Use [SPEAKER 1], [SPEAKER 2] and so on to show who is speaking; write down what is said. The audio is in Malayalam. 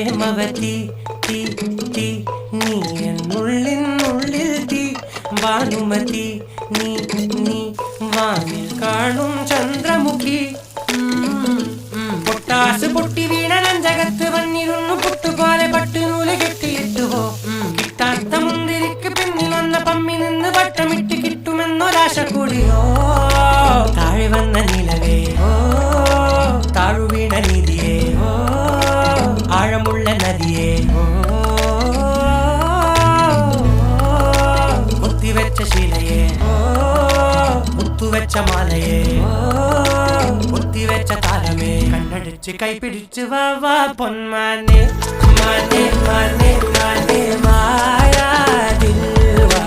[SPEAKER 1] പ്രേമവതി തീ തീ നീ എന്നുള്ളിൽ തീ ഭാനുമതി നീ നീ വാനിൽ കാണും ചന്ദ്രമുഖി പൊട്ടാസ് പൊട്ടി വീണ നെഞ്ചകത്ത് വന്നിരുന്നു പുട്ടുപോലെ പട്ടുനൂല് കെട്ടിയിട്ടുവോ കിട്ടാത്ത മുന്തിരിക്ക് പിന്നിൽ വന്ന പമ്മി നിന്ന് വട്ടമിട്ട് കിട്ടുമെന്നൊരാശ കൂടിയോ താഴെ വന്ന നിലവേ ഓ താഴു വീണ നിധിയേ ഓ ആഴമുള്ള നദിയേ ഓ കുത്തിവെച്ച ശിലയേ ഓ മുത്തുവെച്ച മാലയേ ഓ കുത്തിവെച്ച താരമേ കണ്ണടിച്ച് കൈപിടിച്ച് വാ വാ പൊന്മാനെ മാനെ മാനെ മാനെ മായാ ദിൽവാ